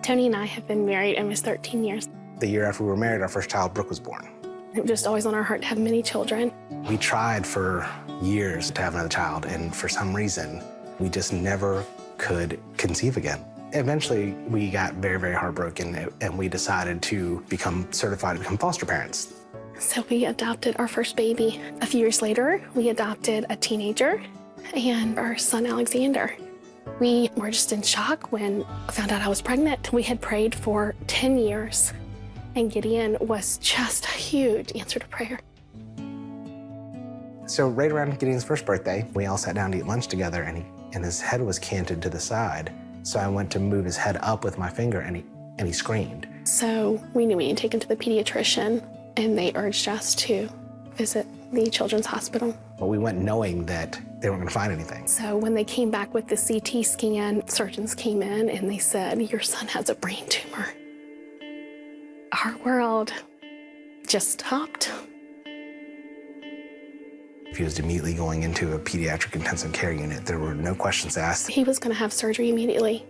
Tony and I have been married almost 13 years. The year after we were married, our first child, Brooke, was born. It was just always on our heart to have many children. We tried for years to have another child, and for some reason, we just never could conceive again. Eventually, we got very, very heartbroken, and we decided to become certified to become foster parents. So we adopted our first baby. A few years later, we adopted a teenager and our son, Alexander. We were just in shock when I found out I was pregnant. We had prayed for 10 years, and Gideon was just a huge answer to prayer. So right around Gideon's first birthday, we all sat down to eat lunch together, and his head was canted to the side. So I went to move his head up with my finger, and he screamed. So we knew we needed to take him to the pediatrician, and they urged us to visit the children's hospital. But we went knowing that they weren't going to find anything. So when they came back with the CT scan, surgeons came in and they said, "Your son has a brain tumor." Our world just stopped. He was immediately going into a pediatric intensive care unit. There were no questions asked. He was going to have surgery immediately.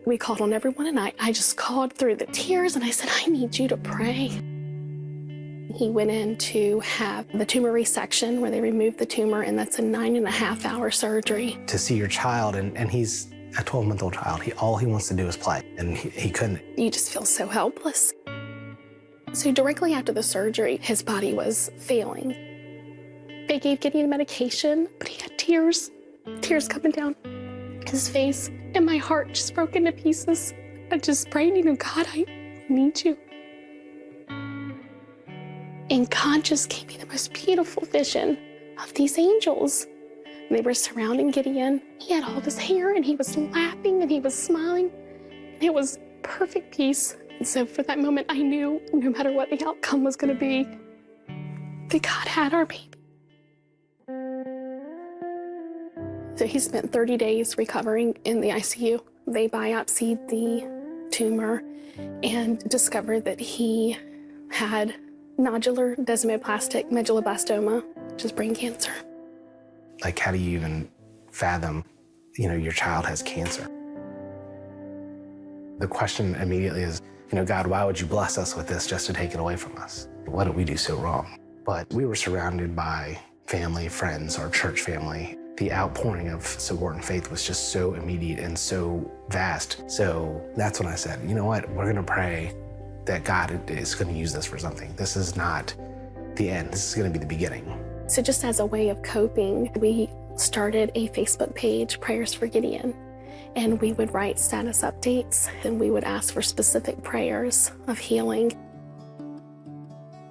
We called on everyone, and I just called through the tears, and I said, "I need you to pray." He went in to have the tumor resection where they removed the tumor, and that's a 9.5-hour surgery. To see your child, and he's a 12-month-old child, all he wants to do is play, and he couldn't. You just feel so helpless. So directly after the surgery, his body was failing. They gave Gideon medication, but he had tears coming down his face, and my heart just broke into pieces. I just prayed, God, I need you. And God just gave me the most beautiful vision of these angels. And they were surrounding Gideon. He had all this hair, and he was laughing, and he was smiling. And it was perfect peace. And so for that moment, I knew no matter what the outcome was going to be, that God had our baby. So he spent 30 days recovering in the ICU. They biopsied the tumor and discovered that he had nodular desmoplastic medulloblastoma, which is brain cancer. Like, how do you even fathom, your child has cancer? The question immediately is, God, why would you bless us with this just to take it away from us? What did we do so wrong? But we were surrounded by family, friends, our church family. The outpouring of support and faith was just so immediate and so vast. So that's when I said, you know what, we're going to pray that God is going to use this for something. This is not the end. This is going to be the beginning. So just as a way of coping, we started a Facebook page, Prayers for Gideon, and we would write status updates, and we would ask for specific prayers of healing.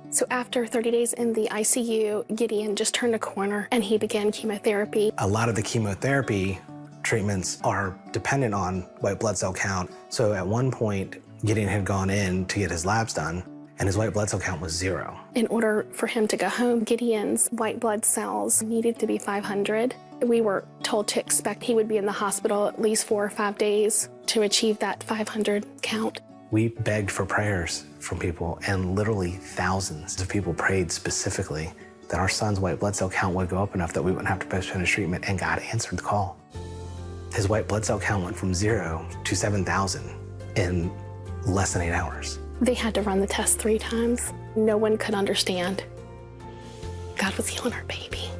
So after 30 days in the ICU, Gideon just turned a corner and he began chemotherapy. A lot of the chemotherapy treatments are dependent on white blood cell count. So at one point, Gideon had gone in to get his labs done, and his white blood cell count was 0. In order for him to go home, Gideon's white blood cells needed to be 500. We were told to expect he would be in the hospital at least 4 or 5 days to achieve that 500 count. We begged for prayers from people, and literally thousands of people prayed specifically that our son's white blood cell count would go up enough that we wouldn't have to postpone his treatment, and God answered the call. His white blood cell count went from 0 to 7,000 in less than 8 hours. They had to run the test 3 times. No one could understand. God was healing our baby.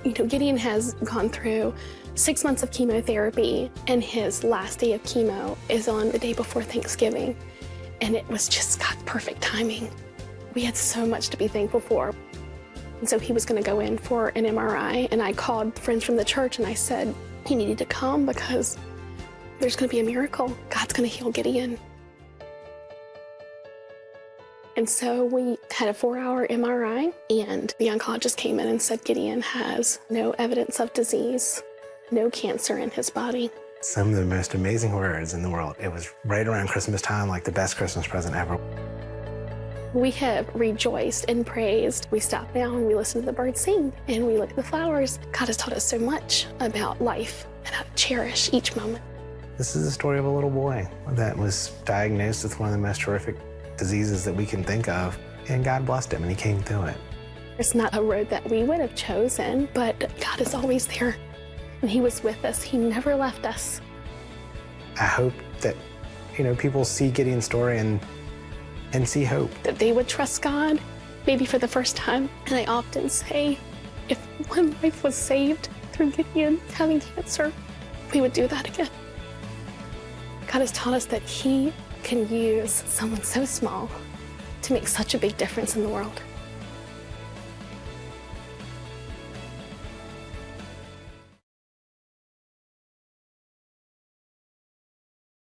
Gideon has gone through 6 months of chemotherapy, and his last day of chemo is on the day before Thanksgiving. And it was just God's perfect timing. We had so much to be thankful for. And so he was going to go in for an MRI, and I called friends from the church and I said he needed to come because there's going to be a miracle. God's going to heal Gideon. And so we had a 4-hour MRI, and the oncologist came in and said Gideon has no evidence of disease, no cancer in his body. Some of the most amazing words in the world. It was right around Christmas time, like the best Christmas present ever. We have rejoiced and praised. We stop down, we listen to the birds sing, and we look at the flowers. God has taught us so much about life and how to cherish each moment. This is the story of a little boy that was diagnosed with one of the most horrific diseases that we can think of, and God blessed him, and he came through it. It's not a road that we would have chosen, but God is always there, and he was with us. He never left us. I hope that, people see Gideon's story and see hope. That they would trust God, maybe for the first time. And I often say, if one life was saved through Gideon having cancer, we would do that again. God has taught us that he can use someone so small to make such a big difference in the world.